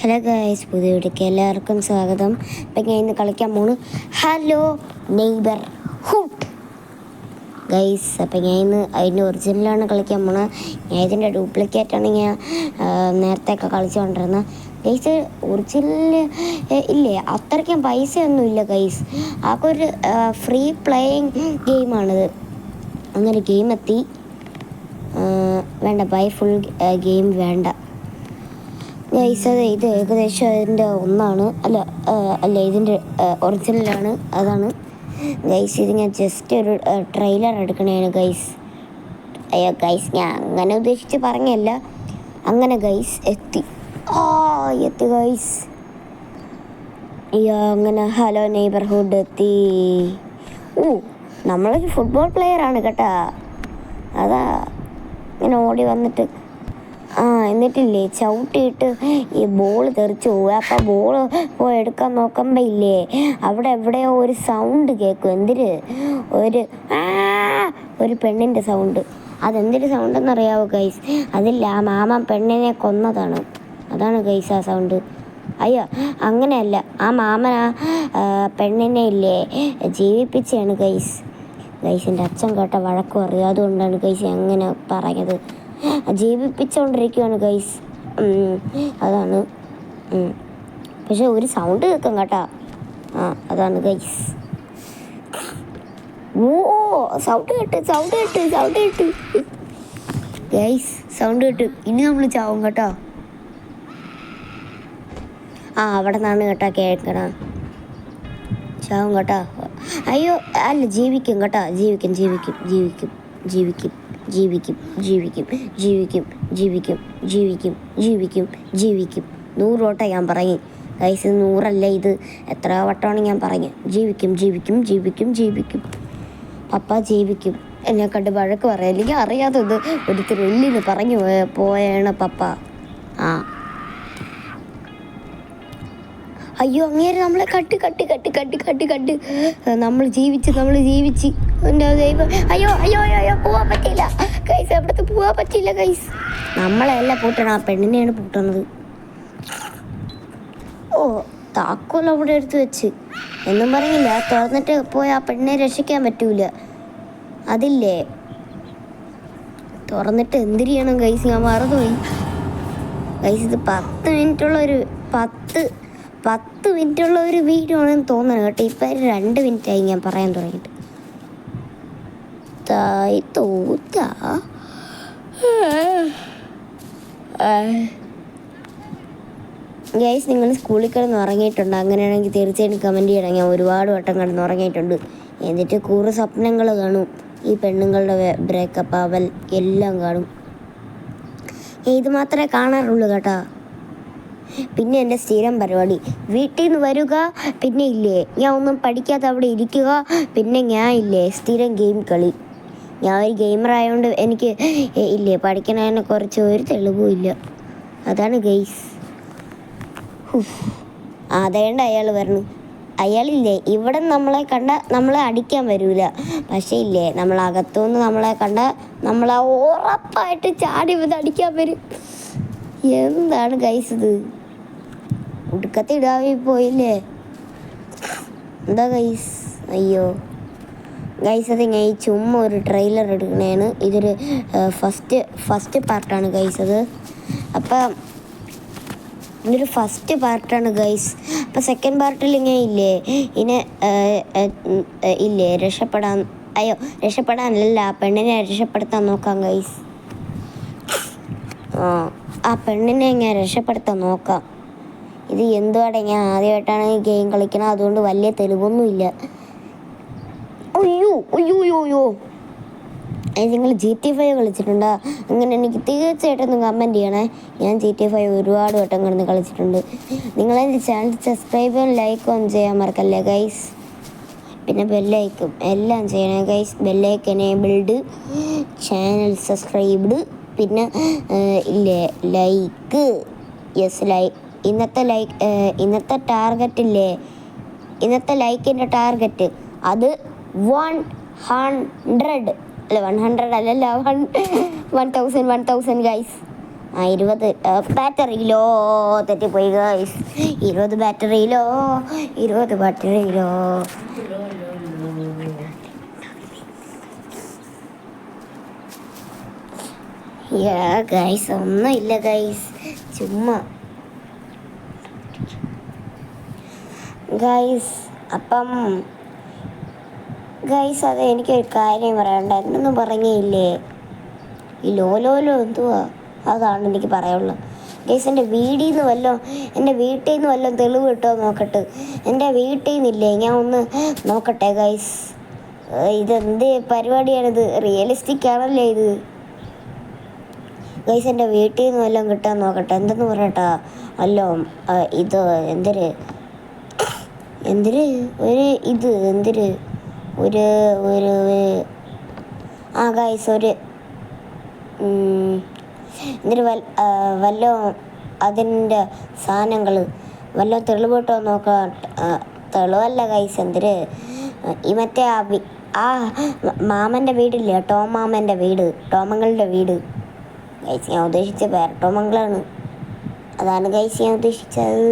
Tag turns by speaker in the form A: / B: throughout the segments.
A: Hello guys, പുതിയ വീട്ടിലേക്ക് എല്ലാവർക്കും സ്വാഗതം. ഇപ്പം ഞാൻ ഇന്ന് കളിക്കാൻ പോണു ഹലോ നെയ്ബർ ഹുഡ് ഗൈസ്. അപ്പം ഞാൻ ഇന്ന് അതിൻ്റെ ഒറിജിനലാണ് കളിക്കാൻ പോണത്. ഞാൻ ഇതിൻ്റെ ഡ്യൂപ്ലിക്കേറ്റാണ് ഞാൻ നേരത്തെയൊക്കെ കളിച്ചുകൊണ്ടിരുന്നത് ഗൈസ്. ഒറിജിനൽ ഇല്ലേ, അത്രയ്ക്കും പൈസയൊന്നും ഇല്ല ഗൈസ്. ആകെ ഒരു ഫ്രീ പ്ലേയിങ് ഗെയിമാണിത്. അങ്ങനെ ഗെയിം എത്തി. വേണ്ട, ബൈ ഫുൾ ഗെയിം വേണ്ട ഗൈസ്. ഇത് ഏകദേശം അതിൻ്റെ ഒന്നാണ്, അല്ല ഇതിൻ്റെ ഒറിജിനലാണ്, അതാണ് ഗൈസ്. ഇത് ഞാൻ ജസ്റ്റ് ഒരു ട്രെയിലർ എടുക്കണേണ് ഗൈസ്. അയ്യോ ഗൈസ്, ഞാൻ അങ്ങനെ ഉദ്ദേശിച്ച് പറഞ്ഞല്ല. അങ്ങനെ ഗൈസ് എത്തി ഗൈസ്. അയ്യോ, അങ്ങനെ ഹലോ നെയ്ബർഹുഡ് എത്തി. നമ്മളൊരു ഫുട്ബോൾ പ്ലെയറാണ് കേട്ടാ. അതാ ഇങ്ങനെ ഓടി വന്നിട്ട് എന്നിട്ടില്ലേ ചവിട്ടിയിട്ട് ഈ ബോൾ തെറിച്ച് പോവുക. അപ്പം ബോൾ പോയി എടുക്കാൻ നോക്കുമ്പോൾ ഇല്ലേ, അവിടെ എവിടെയോ ഒരു സൗണ്ട് കേൾക്കും. ഒരു പെണ്ണിൻ്റെ സൗണ്ട്. അതെന്തൊരു സൗണ്ടെന്ന് അറിയാവോ ഗൈസ്? അതില്ല, ആ മാമൻ പെണ്ണിനെ കൊന്നതാണ്. അതാണ് ഗൈസ് ആ സൗണ്ട്. അയ്യോ, അങ്ങനെയല്ല, ആ മാമൻ പെണ്ണിനെ ഇല്ലേ ജീവിപ്പിച്ചാണ് ഗൈസ്. ഗൈസിൻ്റെ അച്ഛൻ കേട്ട വഴക്ക് പറയും. അതുകൊണ്ടാണ് ഗൈസ് അങ്ങനെ പറഞ്ഞത്. ജീവിപ്പിച്ചുകൊണ്ടിരിക്കുകയാണ് ഗൈസ്. അതാണ്. പക്ഷെ ഒരു സൗണ്ട് കേൾക്കും കേട്ടോ. അതാണ് ഗൈസ്. സൗണ്ട് കേട്ട് ഗൈസ്, സൗണ്ട് കേട്ട്. ഇനി നമ്മൾ ചാവും കേട്ടോ. അവിടെ നിന്നാണ് കേട്ടോ കേൾക്കണം. ചാവും കേട്ടോ. അയ്യോ അല്ല, ജീവിക്കും കേട്ടോ. ജീവിക്കും 100 വട്ടം ഞാൻ പറയും ഗൈസ്. 100 ഇത് എത്ര വട്ടമാണ് ഞാൻ പറഞ്ഞു. ജീവിക്കും പപ്പ ജീവിക്കും. എന്നെ കണ്ട് വഴക്ക് പറയാം. അല്ലെങ്കിൽ അറിയാതെ ഇത് ഒരു ത്രില്ലിന് പറഞ്ഞു പോയാണ് പപ്പ. അയ്യോ, അങ്ങേര് നമ്മളെ കട്ട് നമ്മൾ ജീവിച്ച് എൻ്റെ ദൈവം. അയ്യോ പോവാൻ പറ്റില്ല ഗൈസ്. അവിടുത്തെ പോവാൻ പറ്റില്ല ഗൈസ്. നമ്മളെല്ല പൂട്ടണം, ആ പെണ്ണിനെയാണ് പൂട്ടണത്. താക്കോൽ അവിടെ എടുത്ത് വെച്ച് എന്നും പറഞ്ഞില്ല. തുറന്നിട്ട് പോയി ആ പെണ്ണിനെ രക്ഷിക്കാൻ പറ്റൂല. അതില്ലേ, തുറന്നിട്ട് എന്തിനു ചെയ്യണം ഗൈസ്? ഞാൻ മറന്നുപോയി ഗൈസ്. ഇത് 10 മിനിറ്റുള്ള ഒരു വീഡിയോ ആണെന്ന് തോന്നണം കേട്ടോ. ഇപ്പം 2 മിനിറ്റായി ഞാൻ പറയാൻ തുടങ്ങിയിട്ട്. ഗൈസ്, നിങ്ങൾ സ്കൂളിൽ കിടന്ന് ഉറങ്ങിയിട്ടുണ്ട്? അങ്ങനെയാണെങ്കിൽ തീർച്ചയായിട്ടും കമൻറ്റ് ചെയ്യണം. ഞാൻ ഒരുപാട് വട്ടം കിടന്ന് ഉറങ്ങിയിട്ടുണ്ട്. എന്നിട്ട് കുറേ സ്വപ്നങ്ങൾ കാണും. ഈ പെണ്ണുങ്ങളുടെ ബ്രേക്കപ്പ് ആവൽ എല്ലാം കാണും. ഇത് മാത്രമേ കാണാറുള്ളൂ കേട്ടോ. പിന്നെ എൻ്റെ സ്ഥിരം പരിപാടി വീട്ടിൽ നിന്ന് വരിക, പിന്നെ ഇല്ലേ ഞാൻ ഒന്നും പഠിക്കാതെ അവിടെ ഇരിക്കുക, പിന്നെ ഞാൻ ഇല്ലേ സ്ഥിരം ഗെയിം കളി. ഞാൻ ഒരു ഗെയിമറായതുകൊണ്ട് എനിക്ക് ഇല്ലേ പഠിക്കണതിനെ കുറിച്ച് ഒരു തെളിവും ഇല്ല. അതാണ് ഗെയ്സ്. അതേണ്ട അയാൾ വരണം. അയാളില്ലേ ഇവിടെ നമ്മളെ കണ്ട നമ്മളെ അടിക്കാൻ വരൂല. പക്ഷേ ഇല്ലേ നമ്മളകത്തുനിന്ന് നമ്മളെ കണ്ട നമ്മളെ ഉറപ്പായിട്ട് ചാടി വന്ന് അടിക്കാൻ വരും. എന്താണ് ഗൈസ് ഇത്? ഉടുക്കത്തെ ഇടാവി പോയില്ലേ? എന്താ ഗൈസ്? അയ്യോ ഗൈസ്, അത് ഞാൻ ഈ ചുമ്മാ ഒരു ട്രെയിലർ എടുക്കണേണ്. ഇതൊരു ഫസ്റ്റ് പാർട്ടാണ് ഗൈസ്. അത് അപ്പം ഇതൊരു ഫസ്റ്റ് പാർട്ടാണ് ഗൈസ്. അപ്പം സെക്കൻഡ് പാർട്ടിൽ ഇങ്ങനെ ഇല്ലേ രക്ഷപ്പെടാനല്ല, പെണ്ണിനെ രക്ഷപ്പെടുത്താൻ നോക്കാം ഗൈസ്. ആ പെണ്ണിനെ ഞാൻ രക്ഷപ്പെടുത്താൻ നോക്കാം. ഇത് എന്തുവാടെ, ഞാൻ ആദ്യമായിട്ടാണ് ഈ ഗെയിം കളിക്കണം. അതുകൊണ്ട് വലിയ തെളിവൊന്നുമില്ല. അയ്യോ നിങ്ങൾ GTA 5 കളിച്ചിട്ടുണ്ടോ? അങ്ങനെ എനിക്ക് തീർച്ചയായിട്ടും കമൻറ്റ് ചെയ്യണേ. ഞാൻ GTA 5 ഒരുപാട് വട്ടം കിടന്ന് കളിച്ചിട്ടുണ്ട്. നിങ്ങളെൻ്റെ ചാനൽ സബ്സ്ക്രൈബും ലൈക്കും ചെയ്യാൻ മറക്കല്ലേ ഗൈസ്. പിന്നെ ബെല്ലൈക്കും എല്ലാം ചെയ്യണേ ഗൈസ്. ബെല്ലൈക്ക് എനേബിൾഡ്, ചാനൽ സബ്സ്ക്രൈബ്ഡ്, പിന്നെ ഇല്ലേ ലൈക്ക്. ഇന്നത്തെ ടാർഗറ്റ് ഇന്നത്തെ ലൈക്കിൻ്റെ ടാർഗറ്റ് അത് 100 അല്ല 100 അല്ലല്ല 1000 ഗൈസ്. 20 ബാറ്ററിയിലോ തെറ്റിപ്പോയി ഗൈസ്. 20 ബാറ്ററിയിലോ 20 ബാറ്ററിയിലോ ഗൈസ് ഒന്നുമില്ല ഗൈസ്, ചുമ്മാ ഗൈസ്. അപ്പം ഗൈസ് അത് എനിക്കൊരു കാര്യം പറയണ്ട, എന്നൊന്നും പറഞ്ഞില്ലേ ഈ ലോലോലോ എന്തുവാ, അതാണ് എനിക്ക് പറയാനുള്ളത് ഗൈസ്. എൻ്റെ വീട്ടിൽ നിന്ന് വല്ലതും തെളിവ് കിട്ടോ നോക്കട്ടെ. എൻ്റെ വീട്ടിൽ നിന്നില്ലേ, ഞാൻ ഒന്ന് നോക്കട്ടെ ഗൈസ്. ഇതെന്ത് പരിപാടിയാണിത്, റിയലിസ്റ്റിക് ആണല്ലേ ഇത് ഗൈസ്. എൻ്റെ വീട്ടിൽ നിന്ന് വല്ലതും കിട്ടാൻ നോക്കട്ടെ. എന്തെന്ന് പറയട്ടാ അല്ലോ, ഇത് എന്തൊരു ഗൈസ് ഒരു വല്ലോ അതിൻ്റെ സാധനങ്ങൾ വല്ലോ തെളിവ് കിട്ടോ നോക്കാം. തെളിവല്ല ഗൈസ്, ഈ മറ്റേ ആ മാമൻ്റെ വീടില്ലേ, ടോമങ്ങളുടെ വീട് ഗൈസ്. ഞാൻ ഉദ്ദേശിച്ച പേരട്ടോമംഗളാണ്, അതാണ് ഗൈസ് ഞാൻ ഉദ്ദേശിച്ചത്.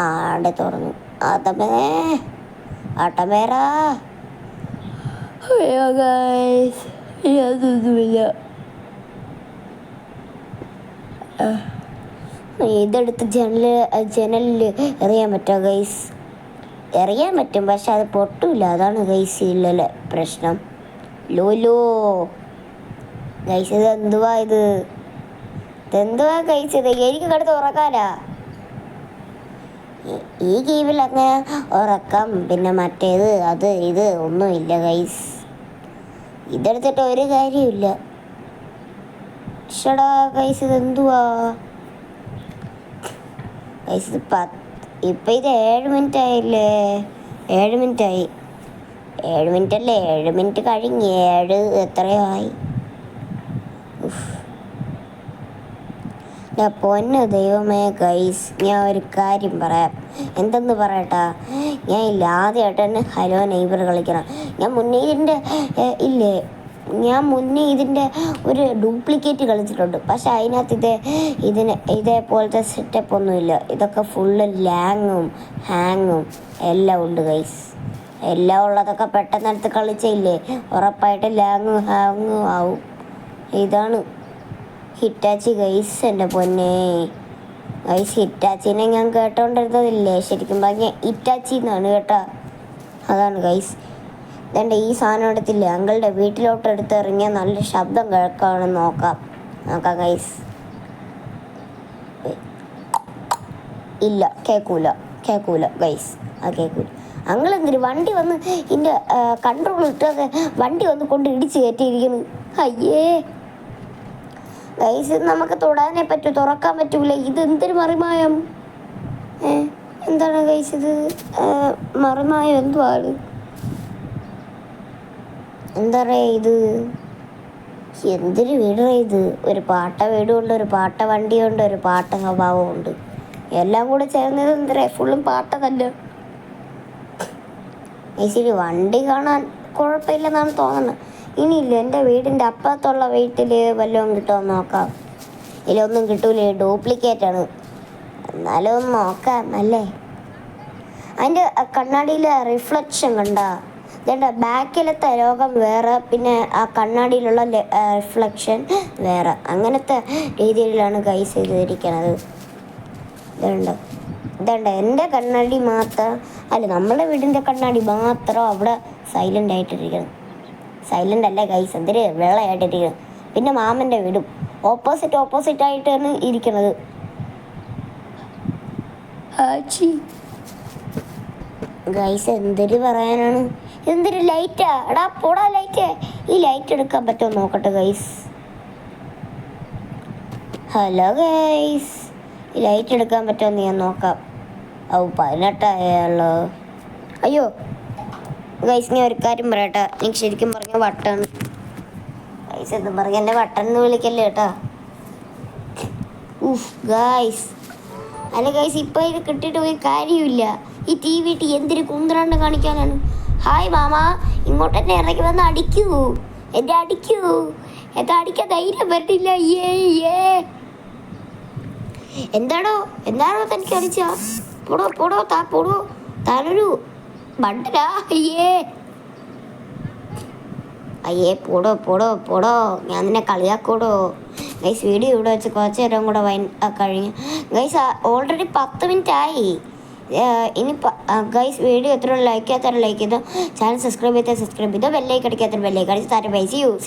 A: ആടെ തുറന്നു ആട്ടമേറാ ഗൈസ്. അതൊന്നുമില്ല, ഇതെടുത്ത് ജനലിൽ എറിയാൻ പറ്റുമോ ഗൈസ്? എറിയാൻ പറ്റും, പക്ഷെ അത് പൊട്ടൂല, അതാണ് ഗൈസ് ഇല്ലല്ലേ പ്രശ്നം. ലോലോ ഗൈസ്, ഇതെന്തുവാ ഗൈസ്? ഇത് എനിക്ക് കിടത്ത് ഉറക്കാനാ ഈ ഗെയിമിൽ? അങ്ങനെ ഉറക്കം പിന്നെ മറ്റേത് ഇത് ഒന്നുമില്ല ഗൈസ്. ഇതെടുത്തിട്ട് ഒരു കാര്യമില്ല. ഷടാ ഗൈസ്, ഇതെന്തുവാ ഗൈസ്? ഇപ്പം ഇത് 7 മിനിറ്റ് ആയില്ലേ? 7 മിനിറ്റായി. 7 മിനിറ്റ് അല്ലേ, 7 മിനിറ്റ് കഴിഞ്ഞ് 7 എത്രയോ ആയി. പൊന്നു ദൈവമേ ഗൈസ്, ഞാൻ ഒരു കാര്യം പറയാം. എന്തെന്ന് പറയട്ടാ, ഞാൻ ആദ്യമായിട്ട് തന്നെ ഹലോ നെയ്ബർ കളിക്കണം. ഞാൻ മുന്നേ ഇതിൻ്റെ ഒരു ഡ്യൂപ്ലിക്കേറ്റ് കളിച്ചിട്ടുണ്ട്, പക്ഷെ അതിനകത്ത് ഇതേപോലത്തെ സെറ്റപ്പ് ഒന്നുമില്ല. ഇതൊക്കെ ഫുള്ള് ലാങ്ങും ഹാങ്ങും എല്ലാം ഉണ്ട് ഗൈസ്. എല്ലാം ഉള്ളതൊക്കെ പെട്ടെന്നെടുത്ത് കളിച്ചില്ലേ, ഉറപ്പായിട്ട് ലാങ്ങും ഹാങ്ങും ആവും. ഇതാണ് ഹിറ്റാച്ചി ഗൈസ്. എൻ്റെ പൊന്നെ ഗൈസ്, ഹിറ്റാച്ചിനെ ഞാൻ കേട്ടോണ്ടിരുന്നതില്ലേ, ശരിക്കും പറഞ്ഞാൽ ഇറ്റാച്ചി എന്നാണ് കേട്ടാ. അതാണ് ഗൈസ്. ഇതെൻ്റെ ഈ സാധനം എടുത്തില്ലേ, അങ്കിളുടെ വീട്ടിലോട്ട് എടുത്തിറങ്ങിയാൽ നല്ല ശബ്ദം കേൾക്കാണെന്ന് നോക്കാം ഗൈസ്. ഇല്ല, കേൾക്കൂല ഗൈസ്, കേൾക്കൂല. അങ്കിൾ എന്തിന് വണ്ടി വന്ന് ഇതിൻ്റെ കൺട്രോൾ ഇട്ടത് വണ്ടി വന്ന് കൊണ്ട് ഇടിച്ച് കയറ്റിയിരിക്കുന്നു. അയ്യേ ഗൈസ്, നമുക്ക് തൊടാനേ പറ്റൂ, തുറക്കാൻ പറ്റൂല. ഇത് എന്തൊരു മറിമായം, എന്താണ് ഗൈസ് ഇത്? മറിമായം എന്തുവാണ്? എന്താ പറയുക, ഇത് എന്തൊരു വീടാ ഇത്? ഒരു പാട്ട വീടുമുണ്ട്, ഒരു പാട്ട വണ്ടിയുണ്ട്, ഒരു പാട്ട സ്വഭാവമുണ്ട്, എല്ലാം കൂടെ ചേർന്നത് എന്തര ഫുള്ളും പാട്ട തന്നെ ഗൈസ്. വണ്ടി കാണാൻ കുഴപ്പമില്ലെന്നാണ് തോന്നുന്നത്. ഇനിയില്ല, എൻ്റെ വീടിൻ്റെ അപ്പുറത്തുള്ള വീട്ടിൽ വല്ലതും കിട്ടുമോ നോക്കാം. ഇതിലൊന്നും കിട്ടൂലേ, ഡ്യൂപ്ലിക്കേറ്റാണ്. എന്നാലും ഒന്ന് നോക്കാം അല്ലേ. അതിൻ്റെ കണ്ണാടിയിലെ റിഫ്ലക്ഷൻ കണ്ടാ, ഇതേണ്ട ബാക്കിലത്തെ ലോകം വേറെ, പിന്നെ ആ കണ്ണാടിയിലുള്ള റിഫ്ലക്ഷൻ വേറെ. അങ്ങനത്തെ രീതിയിലാണ് ഗൈസ് ചെയ്തിരിക്കണത്. ഇതേണ്ട എൻ്റെ കണ്ണാടി മാത്രം അല്ല, നമ്മുടെ വീടിൻ്റെ കണ്ണാടി മാത്രം അവിടെ സൈലൻ്റ് ആയിട്ടിരിക്കണം. സൈലൻ്റ് അല്ല ഗൈസ്, എന്തൊരു വെള്ളയായിട്ടിരിക്കണം. പിന്നെ മാമൻ്റെ വീടും ഓപ്പോസിറ്റ് ആയിട്ടാണ് ഇരിക്കണത്. ഗൈസ് എന്തൊരു പറയാനാണ്, എന്തൊരു ലൈറ്റാ, എടാ പോടാ ലൈറ്റ്. ഈ ലൈറ്റ് എടുക്കാൻ പറ്റുമോ നോക്കട്ടെ ഗൈസ്. ഹലോ ഗൈസ്, ഈ ലൈറ്റ് എടുക്കാൻ പറ്റുമോ ഞാൻ നോക്കാം. 18 അയ്യോ ഗൈസ്, ഞാൻ ഒരു കാര്യം പറയട്ടെ, എനിക്ക് ശരിക്കും പറഞ്ഞ വട്ടാണ് ഗൈസ്. എന്തും പറഞ്ഞ എന്നെ വട്ടൻ എന്ന് വിളിക്കല്ലേ കേട്ടാ. ഗൈസ് അല്ല ഗൈസ്, ഇപ്പം ഇത് കിട്ടിയിട്ട് പോയി കാര്യമില്ല. ഈ TV എന്തൊരു കുന്തറാണ്ട് കാണിക്കാനാണ്. ഹായ് മാമ, ഇങ്ങോട്ട് തന്നെ ഇറങ്ങി വന്ന് അടിക്കൂ, എന്നെ അടിക്കാൻ ധൈര്യം പറ്റില്ല. എന്താണോ തനിക്ക് കളിച്ച പോടോ താനൊരു ബണ്ടരാ. പോടോ ഞാൻ നിന്നെ കളിയാക്കൂടോ. ഗൈസ് വീഡിയോ ഇവിടെ വെച്ച് കുറച്ച് നേരം കൂടെ കഴിഞ്ഞു ഗൈസ്. ഓൾറെഡി 10 മിനിറ്റ് ആയി. ഇനി ഗൈസ് വീഡിയോ എത്ര ലൈക്ക് ചെയ്തോ, ചാനൽ സബ്സ്ക്രൈബ് ചെയ്തോ, ബെല്ലൈക്ക് അടിക്കാത്ത ബെല്ലൈക്ക് അടിച്ച് താരം പൈസ യൂസ്